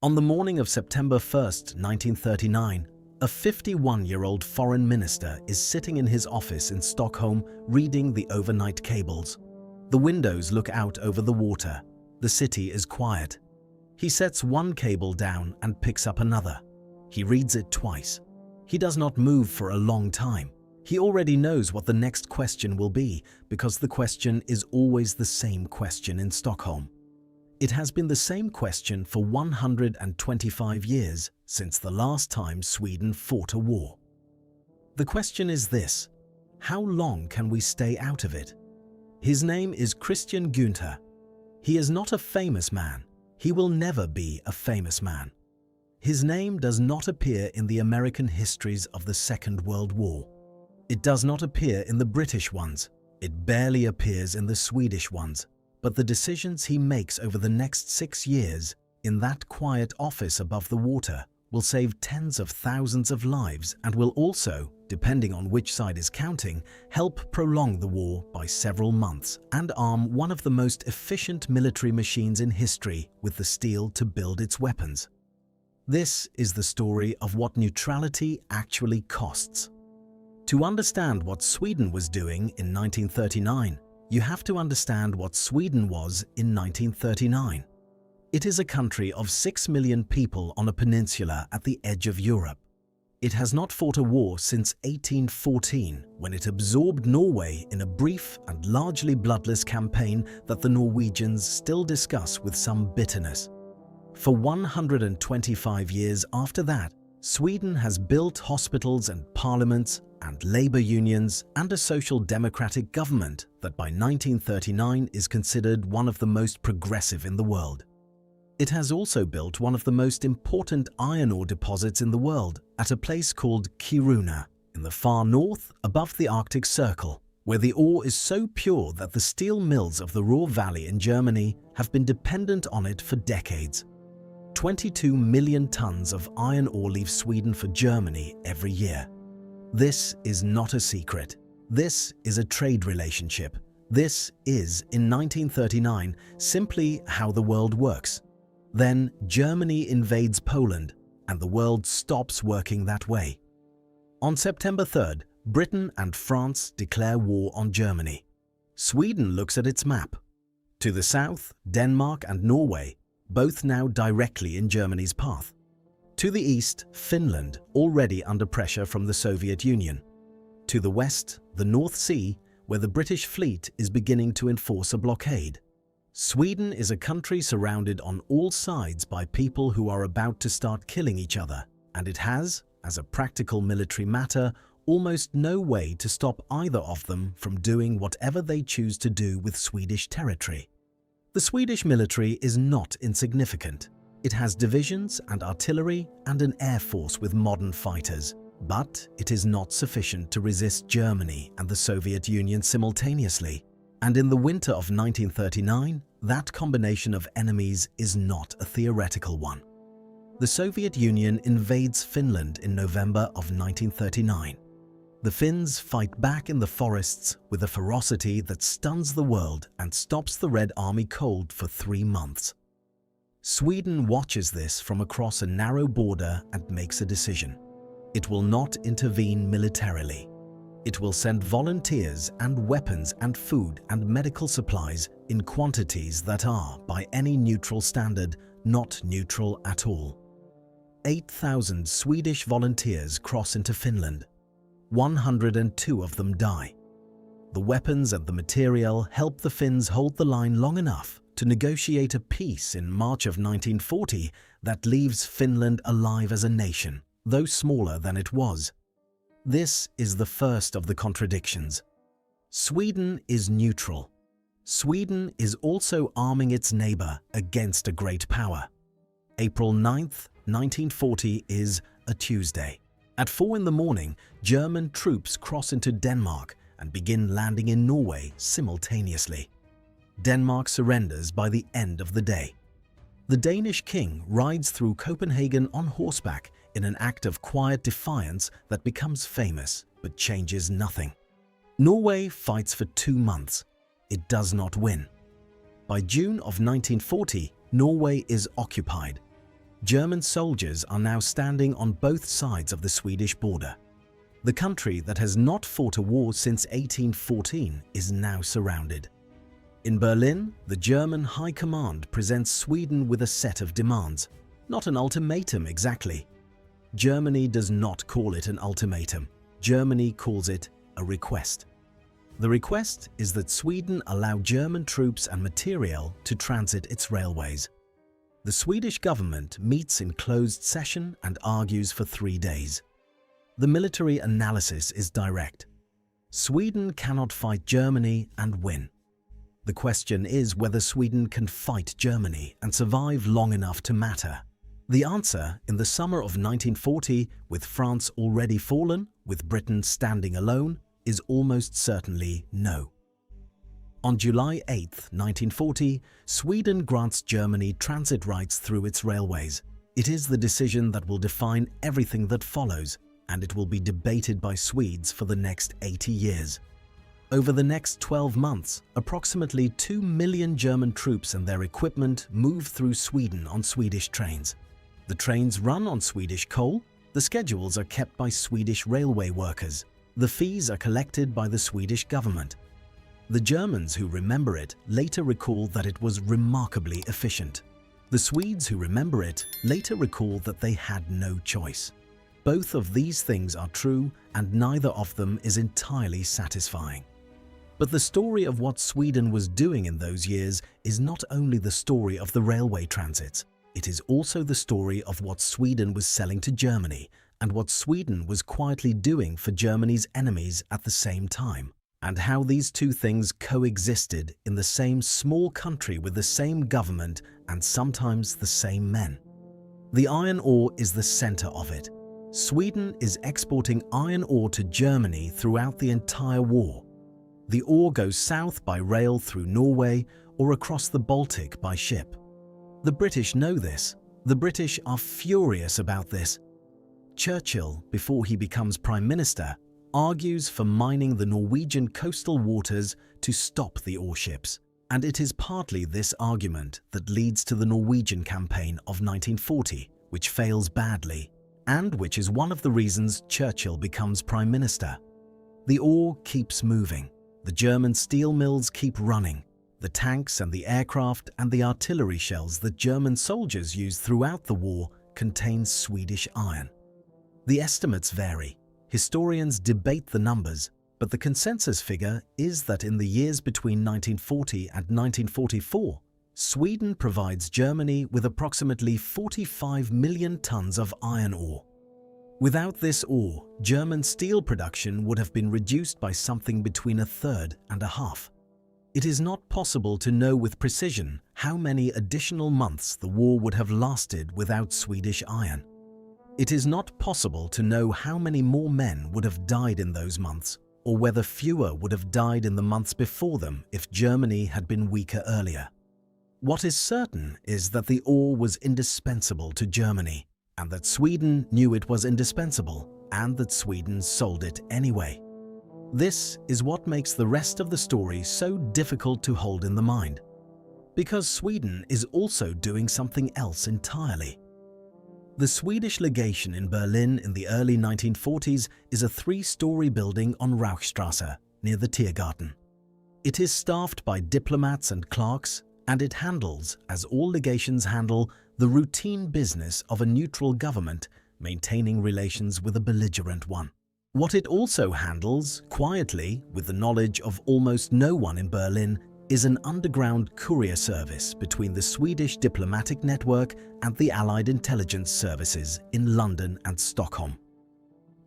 On the morning of September 1st, 1939, a 51-year-old foreign minister is sitting in his office in Stockholm reading the overnight cables. The windows look out over the water. The city is quiet. He sets one cable down and picks up another. He reads it twice. He does not move for a long time. He already knows what the next question will be because the question is always the same question in Stockholm. It has been the same question for 125 years since the last time Sweden fought a war. The question is this: how long can we stay out of it? His name is Christian Günther. He is not a famous man. He will never be a famous man. His name does not appear in the American histories of the Second World War. It does not appear in the British ones. It barely appears in the Swedish ones. But the decisions he makes over the next 6 years in that quiet office above the water will save tens of thousands of lives and will also, depending on which side is counting, help prolong the war by several months and arm one of the most efficient military machines in history with the steel to build its weapons. This is the story of what neutrality actually costs. To understand what Sweden was doing in 1939, you have to understand what Sweden was in 1939. It is a country of 6 million people on a peninsula at the edge of Europe. It has not fought a war since 1814, when it absorbed Norway in a brief and largely bloodless campaign that the Norwegians still discuss with some bitterness. For 125 years after that, Sweden has built hospitals and parliaments and labor unions and a social democratic government that by 1939 is considered one of the most progressive in the world. It has also built one of the most important iron ore deposits in the world at a place called Kiruna in the far north above the Arctic Circle, where the ore is so pure that the steel mills of the Ruhr Valley in Germany have been dependent on it for decades. 22 million tons of iron ore leave Sweden for Germany every year. This is not a secret. This is a trade relationship. This is, in 1939, simply how the world works. Then Germany invades Poland, and the world stops working that way. On September 3rd, Britain and France declare war on Germany. Sweden looks at its map. To the south, Denmark and Norway, both now directly in Germany's path. To the east, Finland, already under pressure from the Soviet Union. To the west, the North Sea, where the British fleet is beginning to enforce a blockade. Sweden is a country surrounded on all sides by people who are about to start killing each other, and it has, as a practical military matter, almost no way to stop either of them from doing whatever they choose to do with Swedish territory. The Swedish military is not insignificant. It has divisions and artillery and an air force with modern fighters, but it is not sufficient to resist Germany and the Soviet Union simultaneously. And in the winter of 1939, that combination of enemies is not a theoretical one. The Soviet Union invades Finland in November of 1939. The Finns fight back in the forests with a ferocity that stuns the world and stops the Red Army cold for 3 months. Sweden watches this from across a narrow border and makes a decision. It will not intervene militarily. It will send volunteers and weapons and food and medical supplies in quantities that are, by any neutral standard, not neutral at all. 8,000 Swedish volunteers cross into Finland. 102 of them die. The weapons and the material help the Finns hold the line long enough to negotiate a peace in March of 1940 that leaves Finland alive as a nation, though smaller than it was. This is the first of the contradictions. Sweden is neutral. Sweden is also arming its neighbor against a great power. April 9th, 1940 is a Tuesday. At 4 in the morning, German troops cross into Denmark and begin landing in Norway simultaneously. Denmark surrenders by the end of the day. The Danish king rides through Copenhagen on horseback in an act of quiet defiance that becomes famous but changes nothing. Norway fights for 2 months. It does not win. By June of 1940, Norway is occupied. German soldiers are now standing on both sides of the Swedish border. The country that has not fought a war since 1814 is now surrounded. In Berlin, the German High Command presents Sweden with a set of demands. Not an ultimatum exactly. Germany does not call it an ultimatum. Germany calls it a request. The request is that Sweden allow German troops and materiel to transit its railways. The Swedish government meets in closed session and argues for 3 days. The military analysis is direct. Sweden cannot fight Germany and win. The question is whether Sweden can fight Germany and survive long enough to matter. The answer, in the summer of 1940, with France already fallen, with Britain standing alone, is almost certainly no. On July 8, 1940, Sweden grants Germany transit rights through its railways. It is the decision that will define everything that follows, and it will be debated by Swedes for the next 80 years. Over the next 12 months, approximately 2 million German troops and their equipment move through Sweden on Swedish trains. The trains run on Swedish coal, the schedules are kept by Swedish railway workers, the fees are collected by the Swedish government. The Germans who remember it later recall that it was remarkably efficient. The Swedes who remember it later recall that they had no choice. Both of these things are true, and neither of them is entirely satisfying. But the story of what Sweden was doing in those years is not only the story of the railway transits, it is also the story of what Sweden was selling to Germany and what Sweden was quietly doing for Germany's enemies at the same time, and how these two things coexisted in the same small country with the same government and sometimes the same men. The iron ore is the center of it. Sweden is exporting iron ore to Germany throughout the entire war. The ore goes south by rail through Norway or across the Baltic by ship. The British know this. The British are furious about this. Churchill, before he becomes Prime Minister, argues for mining the Norwegian coastal waters to stop the ore ships. And it is partly this argument that leads to the Norwegian campaign of 1940, which fails badly, and which is one of the reasons Churchill becomes Prime Minister. The ore keeps moving. The German steel mills keep running. The tanks and the aircraft and the artillery shells that German soldiers used throughout the war contain Swedish iron. The estimates vary. Historians debate the numbers, but the consensus figure is that in the years between 1940 and 1944, Sweden provides Germany with approximately 45 million tons of iron ore. Without this ore, German steel production would have been reduced by something between a third and a half. It is not possible to know with precision how many additional months the war would have lasted without Swedish iron. It is not possible to know how many more men would have died in those months, or whether fewer would have died in the months before them if Germany had been weaker earlier. What is certain is that the ore was indispensable to Germany, and that Sweden knew it was indispensable, and that Sweden sold it anyway. This is what makes the rest of the story so difficult to hold in the mind, because Sweden is also doing something else entirely. The Swedish legation in Berlin in the early 1940s is a 3-story building on Rauchstrasse, near the Tiergarten. It is staffed by diplomats and clerks, and it handles, as all legations handle, the routine business of a neutral government maintaining relations with a belligerent one. What it also handles, quietly, with the knowledge of almost no one in Berlin, is an underground courier service between the Swedish diplomatic network and the Allied intelligence services in London and Stockholm.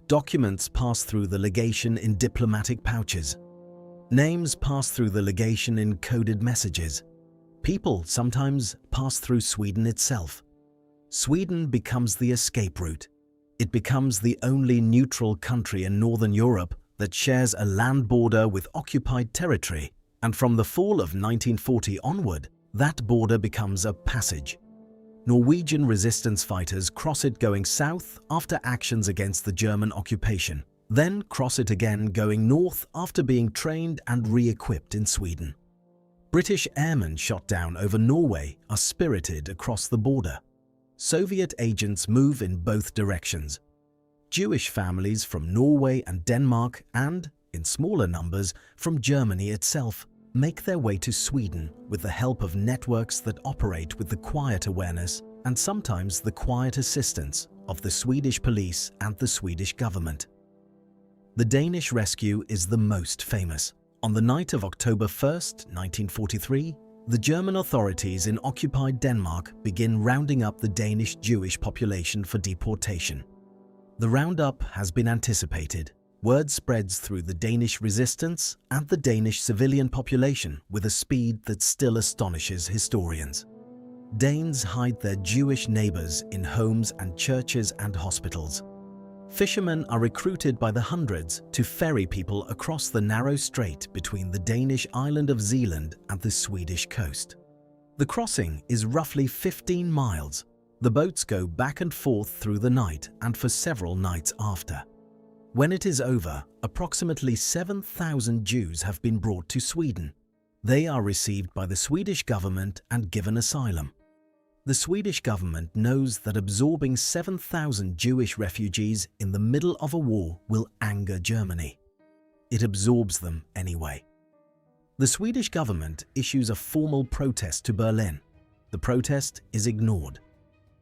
Documents pass through the legation in diplomatic pouches. Names pass through the legation in coded messages. People sometimes pass through Sweden itself. Sweden becomes the escape route. It becomes the only neutral country in Northern Europe that shares a land border with occupied territory, and from the fall of 1940 onward, that border becomes a passage. Norwegian resistance fighters cross it going south after actions against the German occupation, then cross it again going north after being trained and re-equipped in Sweden. British airmen shot down over Norway are spirited across the border. Soviet agents move in both directions. Jewish families from Norway and Denmark and, in smaller numbers, from Germany itself, make their way to Sweden with the help of networks that operate with the quiet awareness and sometimes the quiet assistance of the Swedish police and the Swedish government. The Danish rescue is the most famous. On the night of October 1st, 1943, the German authorities in occupied Denmark begin rounding up the Danish Jewish population for deportation. The roundup has been anticipated. Word spreads through the Danish resistance and the Danish civilian population with a speed that still astonishes historians. Danes hide their Jewish neighbors in homes and churches and hospitals. Fishermen are recruited by the hundreds to ferry people across the narrow strait between the Danish island of Zealand and the Swedish coast. The crossing is roughly 15 miles. The boats go back and forth through the night and for several nights after. When it is over, approximately 7,000 Jews have been brought to Sweden. They are received by the Swedish government and given asylum. The Swedish government knows that absorbing 7,000 Jewish refugees in the middle of a war will anger Germany. It absorbs them anyway. The Swedish government issues a formal protest to Berlin. The protest is ignored.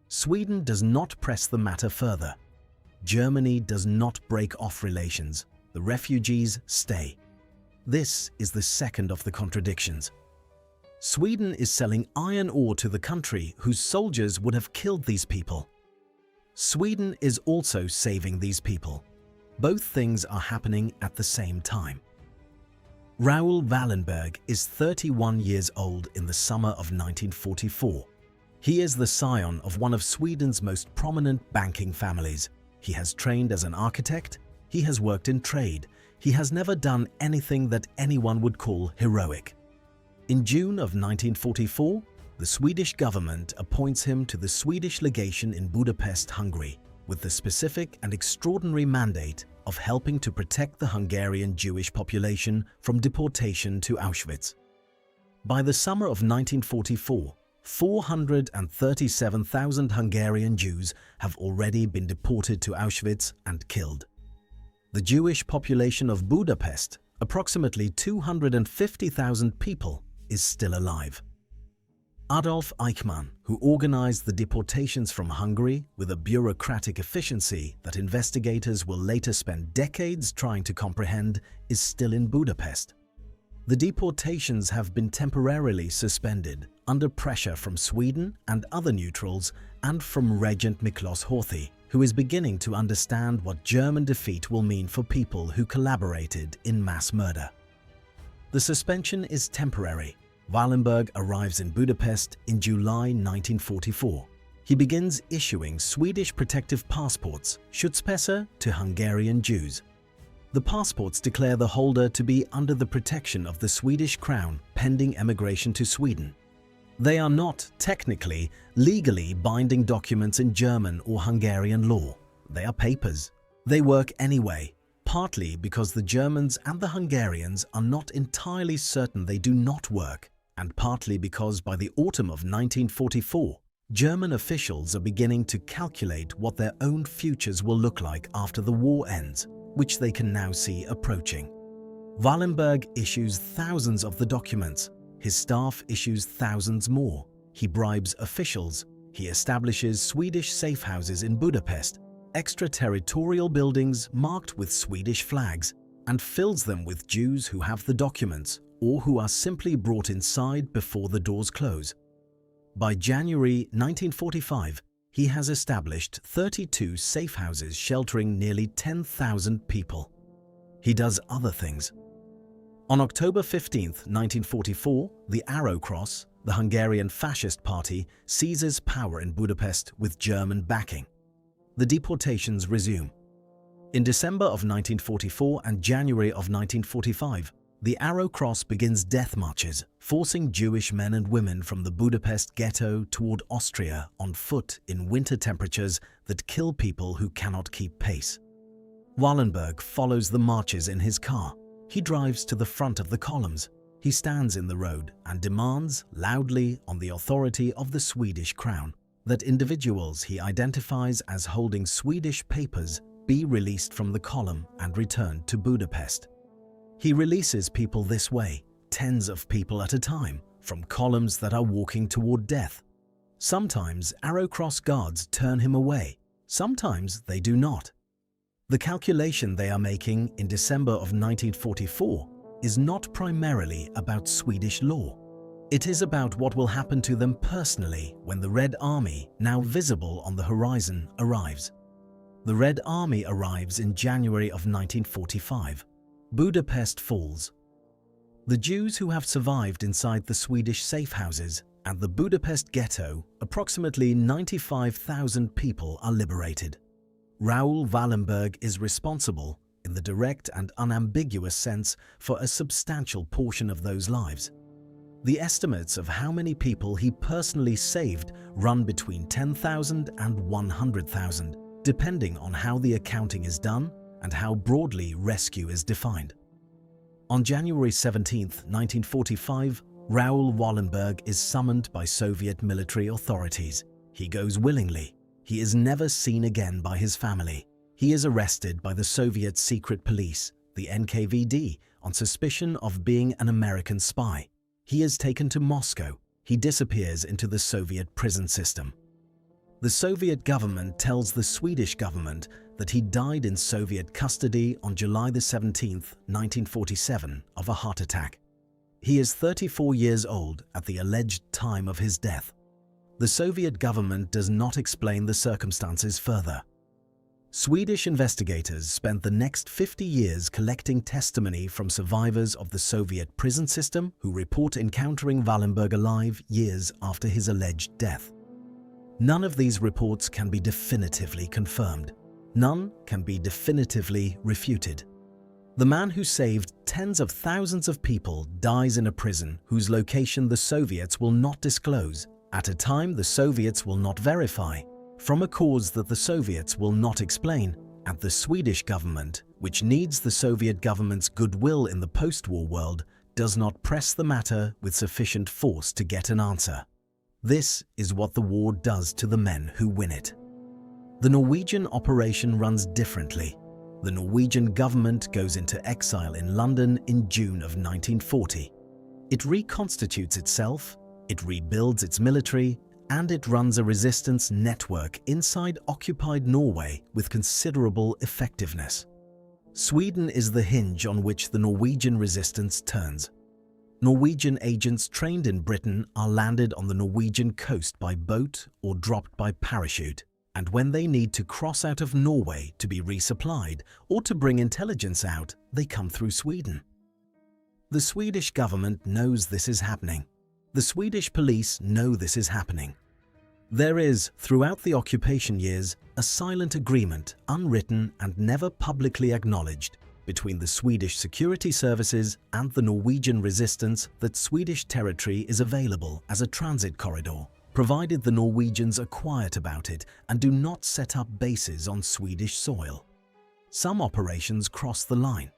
Sweden does not press the matter further. Germany does not break off relations. The refugees stay. This is the second of the contradictions. Sweden is selling iron ore to the country whose soldiers would have killed these people. Sweden is also saving these people. Both things are happening at the same time. Raoul Wallenberg is 31 years old in the summer of 1944. He is the scion of one of Sweden's most prominent banking families. He has trained as an architect. He has worked in trade. He has never done anything that anyone would call heroic. In June of 1944, the Swedish government appoints him to the Swedish legation in Budapest, Hungary, with the specific and extraordinary mandate of helping to protect the Hungarian Jewish population from deportation to Auschwitz. By the summer of 1944, 437,000 Hungarian Jews have already been deported to Auschwitz and killed. The Jewish population of Budapest, approximately 250,000 people, is still alive. Adolf Eichmann, who organized the deportations from Hungary with a bureaucratic efficiency that investigators will later spend decades trying to comprehend, is still in Budapest. The deportations have been temporarily suspended under pressure from Sweden and other neutrals and from Regent Miklos Horthy, who is beginning to understand what German defeat will mean for people who collaborated in mass murder. The suspension is temporary. Wallenberg arrives in Budapest in July 1944. He begins issuing Swedish protective passports, Schutzpässe, to Hungarian Jews. The passports declare the holder to be under the protection of the Swedish crown pending emigration to Sweden. They are not, technically, legally binding documents in German or Hungarian law. They are papers. They work anyway, partly because the Germans and the Hungarians are not entirely certain they do not work, and partly because by the autumn of 1944, German officials are beginning to calculate what their own futures will look like after the war ends, which they can now see approaching. Wallenberg issues thousands of the documents. His staff issues thousands more. He bribes officials. He establishes Swedish safe houses in Budapest, extraterritorial buildings marked with Swedish flags, and fills them with Jews who have the documents or who are simply brought inside before the doors close. By January 1945, he has established 32 safe houses sheltering nearly 10,000 people. He does other things. On October 15, 1944, the Arrow Cross, the Hungarian fascist party, seizes power in Budapest with German backing. The deportations resume. In December of 1944 and January of 1945, the Arrow Cross begins death marches, forcing Jewish men and women from the Budapest ghetto toward Austria on foot in winter temperatures that kill people who cannot keep pace. Wallenberg follows the marches in his car. He drives to the front of the columns. He stands in the road and demands loudly on the authority of the Swedish crown. that individuals he identifies as holding Swedish papers be released from the column and returned to Budapest. He releases people this way, tens of people at a time, from columns that are walking toward death. Sometimes Arrow Cross guards turn him away, sometimes they do not. The calculation they are making in December of 1944 is not primarily about Swedish law. It is about what will happen to them personally when the Red Army, now visible on the horizon, arrives. The Red Army arrives in January of 1945. Budapest falls. The Jews who have survived inside the Swedish safe houses and the Budapest ghetto, approximately 95,000 people, are liberated. Raoul Wallenberg is responsible, in the direct and unambiguous sense, for a substantial portion of those lives. The estimates of how many people he personally saved run between 10,000 and 100,000, depending on how the accounting is done and how broadly rescue is defined. On January 17, 1945, Raoul Wallenberg is summoned by Soviet military authorities. He goes willingly. He is never seen again by his family. He is arrested by the Soviet secret police, the NKVD, on suspicion of being an American spy. He is taken to Moscow. He disappears into the Soviet prison system. The Soviet government tells the Swedish government that he died in Soviet custody on July 17, 1947, of a heart attack. He is 34 years old at the alleged time of his death. The Soviet government does not explain the circumstances further. Swedish investigators spent the next 50 years collecting testimony from survivors of the Soviet prison system who report encountering Wallenberg alive years after his alleged death. None of these reports can be definitively confirmed. None can be definitively refuted. The man who saved tens of thousands of people dies in a prison whose location the Soviets will not disclose, at a time the Soviets will not verify, from a cause that the Soviets will not explain, and the Swedish government, which needs the Soviet government's goodwill in the post-war world, does not press the matter with sufficient force to get an answer. This is what the war does to the men who win it. The Norwegian operation runs differently. The Norwegian government goes into exile in London in June of 1940. It reconstitutes itself, it rebuilds its military, and it runs a resistance network inside occupied Norway with considerable effectiveness. Sweden is the hinge on which the Norwegian resistance turns. Norwegian agents trained in Britain are landed on the Norwegian coast by boat or dropped by parachute, and when they need to cross out of Norway to be resupplied or to bring intelligence out, they come through Sweden. The Swedish government knows this is happening. The Swedish police know this is happening. There is, throughout the occupation years, a silent agreement, unwritten and never publicly acknowledged, between the Swedish security services and the Norwegian resistance that Swedish territory is available as a transit corridor, provided the Norwegians are quiet about it and do not set up bases on Swedish soil. Some operations cross the line.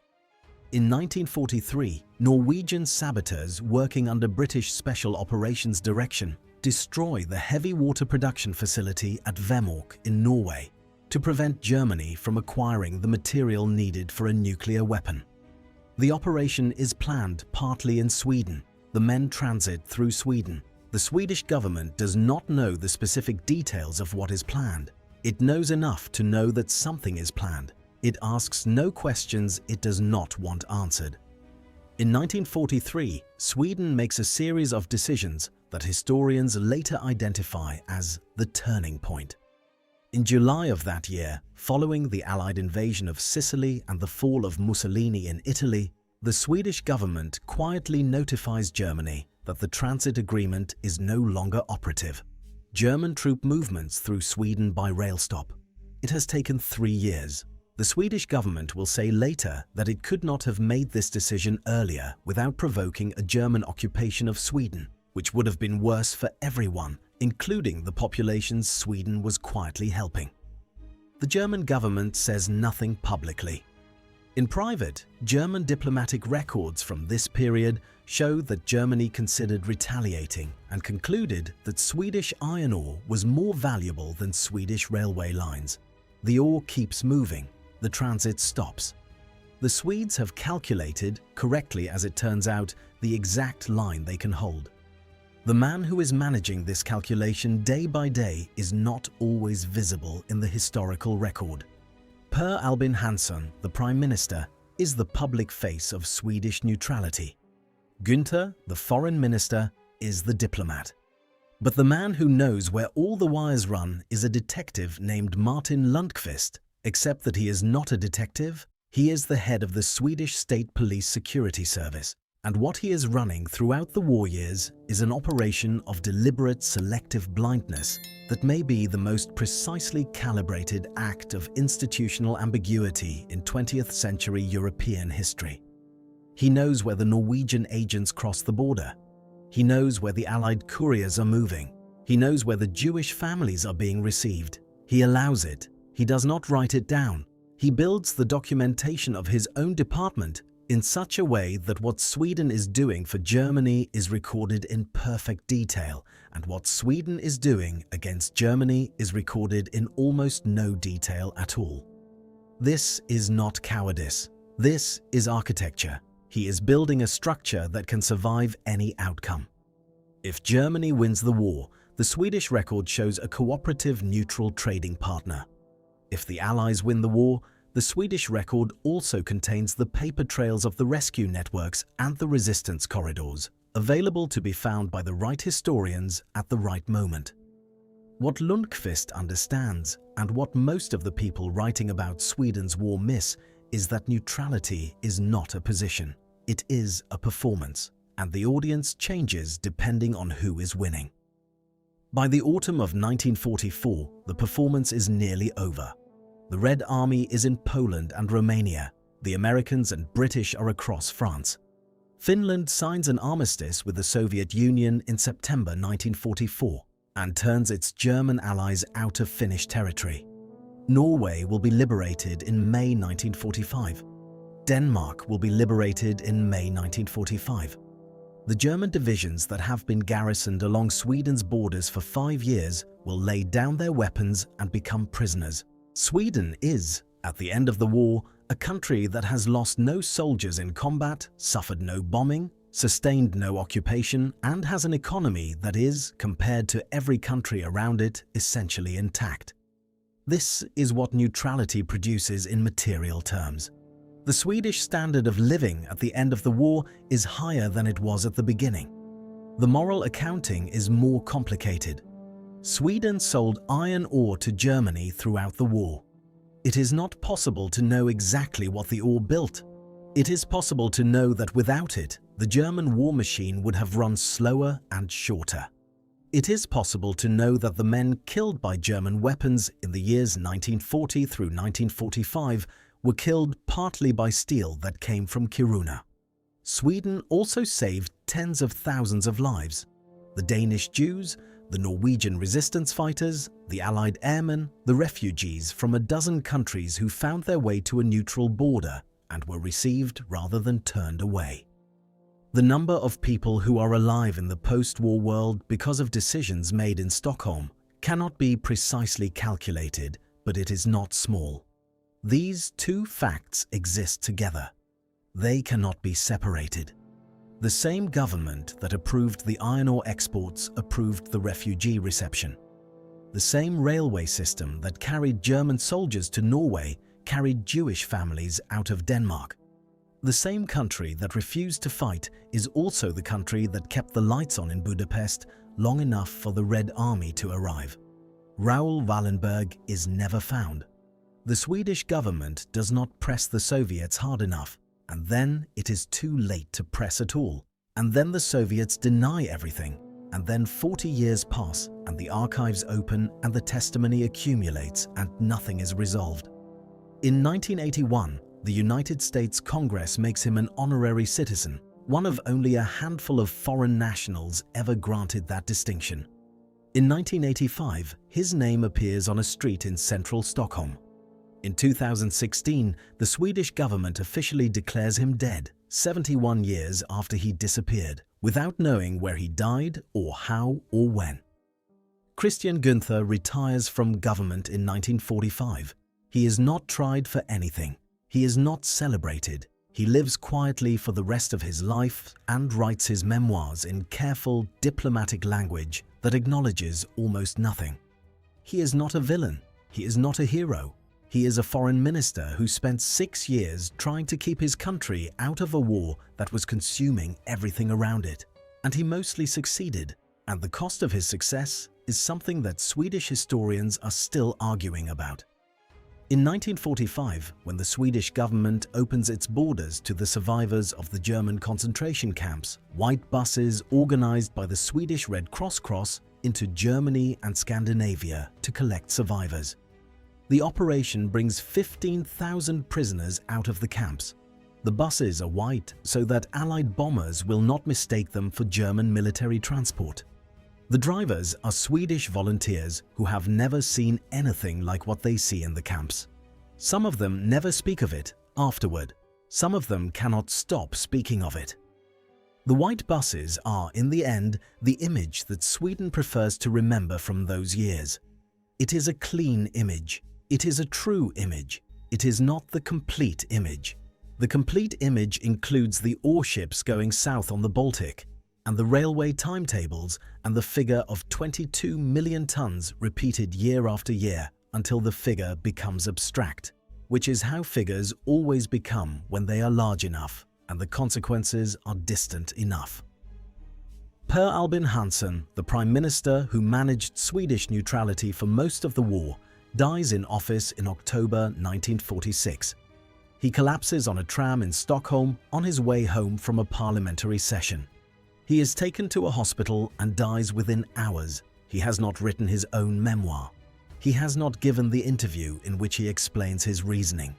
In 1943, Norwegian saboteurs working under British Special Operations direction destroy the heavy water production facility at Vemork in Norway to prevent Germany from acquiring the material needed for a nuclear weapon. The operation is planned partly in Sweden. The men transit through Sweden. The Swedish government does not know the specific details of what is planned. It knows enough to know that something is planned. It asks no questions it does not want answered. In 1943, Sweden makes a series of decisions that historians later identify as the turning point. In July of that year, following the Allied invasion of Sicily and the fall of Mussolini in Italy, the Swedish government quietly notifies Germany that the transit agreement is no longer operative. German troop movements through Sweden by rail stop. It has taken 3 years. The Swedish government will say later that it could not have made this decision earlier without provoking a German occupation of Sweden, which would have been worse for everyone, including the populations Sweden was quietly helping. The German government says nothing publicly. In private, German diplomatic records from this period show that Germany considered retaliating and concluded that Swedish iron ore was more valuable than Swedish railway lines. The ore keeps moving, the transit stops. The Swedes have calculated, correctly as it turns out, the exact line they can hold. The man who is managing this calculation day by day is not always visible in the historical record. Per Albin Hansson, the Prime Minister, is the public face of Swedish neutrality. Günther, the Foreign Minister, is the diplomat. But the man who knows where all the wires run is a detective named Martin Lundqvist, except that he is not a detective, he is the head of the Swedish State Police Security Service, and what he is running throughout the war years is an operation of deliberate selective blindness that may be the most precisely calibrated act of institutional ambiguity in 20th century European history. He knows where the Norwegian agents cross the border. He knows where the Allied couriers are moving. He knows where the Jewish families are being received. He allows it. He does not write it down. He builds the documentation of his own department in such a way that what Sweden is doing for Germany is recorded in perfect detail, and what Sweden is doing against Germany is recorded in almost no detail at all. This is not cowardice. This is architecture. He is building a structure that can survive any outcome. If Germany wins the war, the Swedish record shows a cooperative, neutral trading partner. If the Allies win the war, the Swedish record also contains the paper trails of the rescue networks and the resistance corridors, available to be found by the right historians at the right moment. What Lundqvist understands, and what most of the people writing about Sweden's war miss, is that neutrality is not a position. It is a performance, and the audience changes depending on who is winning. By the autumn of 1944, the performance is nearly over. The Red Army is in Poland and Romania. The Americans and British are across France. Finland signs an armistice with the Soviet Union in September 1944 and turns its German allies out of Finnish territory. Norway will be liberated in May 1945. Denmark will be liberated in May 1945. The German divisions that have been garrisoned along Sweden's borders for 5 years will lay down their weapons and become prisoners. Sweden is, at the end of the war, a country that has lost no soldiers in combat, suffered no bombing, sustained no occupation, and has an economy that is, compared to every country around it, essentially intact. This is what neutrality produces in material terms. The Swedish standard of living at the end of the war is higher than it was at the beginning. The moral accounting is more complicated. Sweden sold iron ore to Germany throughout the war. It is not possible to know exactly what the ore built. It is possible to know that without it, the German war machine would have run slower and shorter. It is possible to know that the men killed by German weapons in the years 1940 through 1945 were killed partly by steel that came from Kiruna. Sweden also saved tens of thousands of lives. The Danish Jews, the Norwegian resistance fighters, the Allied airmen, the refugees from a dozen countries who found their way to a neutral border and were received rather than turned away. The number of people who are alive in the post-war world because of decisions made in Stockholm cannot be precisely calculated, but it is not small. These two facts exist together. They cannot be separated. The same government that approved the iron ore exports approved the refugee reception. The same railway system that carried German soldiers to Norway carried Jewish families out of Denmark. The same country that refused to fight is also the country that kept the lights on in Budapest long enough for the Red Army to arrive. Raoul Wallenberg is never found. The Swedish government does not press the Soviets hard enough, and then it is too late to press at all. And then the Soviets deny everything, and then 40 years pass and the archives open and the testimony accumulates and nothing is resolved. In 1981, the United States Congress makes him an honorary citizen, one of only a handful of foreign nationals ever granted that distinction. In 1985, his name appears on a street in central Stockholm. In 2016, the Swedish government officially declares him dead, 71 years after he disappeared, without knowing where he died or how or when. Christian Günther retires from government in 1945. He is not tried for anything. He is not celebrated. He lives quietly for the rest of his life and writes his memoirs in careful, diplomatic language that acknowledges almost nothing. He is not a villain. He is not a hero. He is a foreign minister who spent 6 years trying to keep his country out of a war that was consuming everything around it. And he mostly succeeded. And the cost of his success is something that Swedish historians are still arguing about. In 1945, when the Swedish government opens its borders to the survivors of the German concentration camps, white buses organized by the Swedish Red Cross cross into Germany and Scandinavia to collect survivors. The operation brings 15,000 prisoners out of the camps. The buses are white so that Allied bombers will not mistake them for German military transport. The drivers are Swedish volunteers who have never seen anything like what they see in the camps. Some of them never speak of it afterward. Some of them cannot stop speaking of it. The white buses are, in the end, the image that Sweden prefers to remember from those years. It is a clean image. It is a true image. It is not the complete image. The complete image includes the ore ships going south on the Baltic, and the railway timetables and the figure of 22 million tons repeated year after year until the figure becomes abstract, which is how figures always become when they are large enough and the consequences are distant enough. Per Albin Hansson, the Prime Minister who managed Swedish neutrality for most of the war, dies in office in October 1946. He collapses on a tram in Stockholm on his way home from a parliamentary session. He is taken to a hospital and dies within hours. He has not written his own memoir. He has not given the interview in which he explains his reasoning.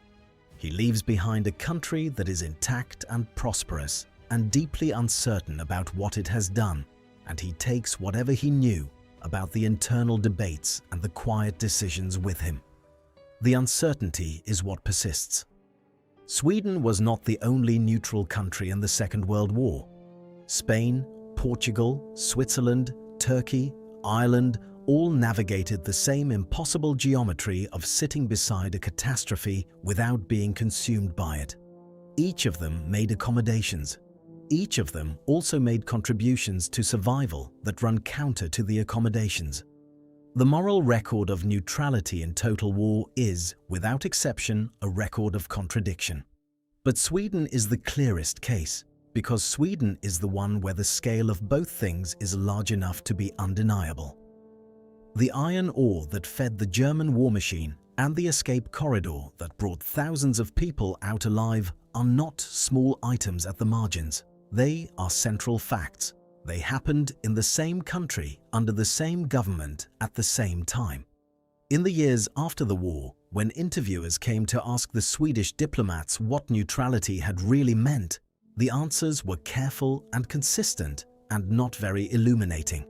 He leaves behind a country that is intact and prosperous and deeply uncertain about what it has done, and he takes whatever he knew about the internal debates and the quiet decisions with him. The uncertainty is what persists. Sweden was not the only neutral country in the Second World War. Spain, Portugal, Switzerland, Turkey, Ireland all navigated the same impossible geometry of sitting beside a catastrophe without being consumed by it. Each of them made accommodations. Each of them also made contributions to survival that run counter to the accommodations. The moral record of neutrality in total war is, without exception, a record of contradiction. But Sweden is the clearest case, because Sweden is the one where the scale of both things is large enough to be undeniable. The iron ore that fed the German war machine and the escape corridor that brought thousands of people out alive are not small items at the margins. They are central facts. They happened in the same country, under the same government, at the same time. In the years after the war, when interviewers came to ask the Swedish diplomats what neutrality had really meant, the answers were careful and consistent and not very illuminating.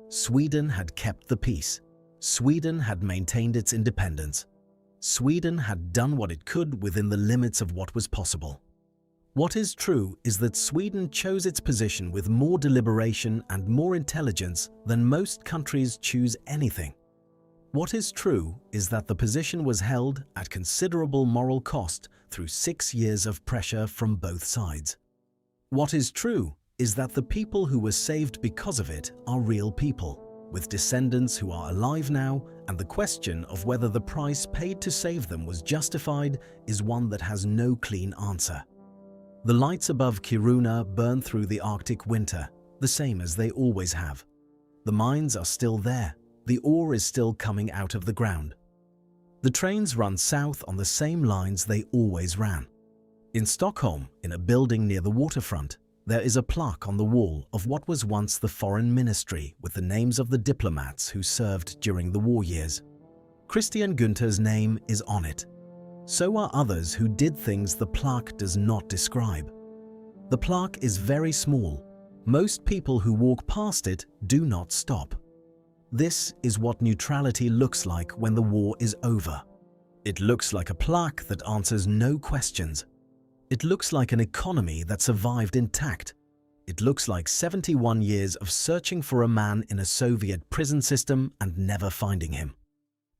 Sweden had kept the peace. Sweden had maintained its independence. Sweden had done what it could within the limits of what was possible. What is true is that Sweden chose its position with more deliberation and more intelligence than most countries choose anything. What is true is that the position was held at considerable moral cost through 6 years of pressure from both sides. What is true is that the people who were saved because of it are real people, with descendants who are alive now, and the question of whether the price paid to save them was justified is one that has no clean answer. The lights above Kiruna burn through the Arctic winter, the same as they always have. The mines are still there. The ore is still coming out of the ground. The trains run south on the same lines they always ran. In Stockholm, in a building near the waterfront, there is a plaque on the wall of what was once the Foreign Ministry with the names of the diplomats who served during the war years. Christian Günther's name is on it. So are others who did things the plaque does not describe. The plaque is very small. Most people who walk past it do not stop. This is what neutrality looks like when the war is over. It looks like a plaque that answers no questions. It looks like an economy that survived intact. It looks like 71 years of searching for a man in a Soviet prison system and never finding him.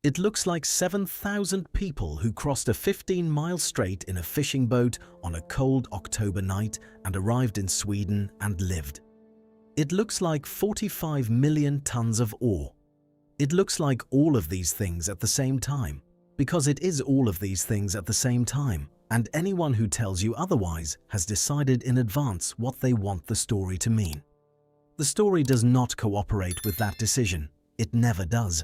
It looks like 7,000 people who crossed a 15-mile strait in a fishing boat on a cold October night and arrived in Sweden and lived. It looks like 45 million tons of ore. It looks like all of these things at the same time, because it is all of these things at the same time, and anyone who tells you otherwise has decided in advance what they want the story to mean. The story does not cooperate with that decision. It never does.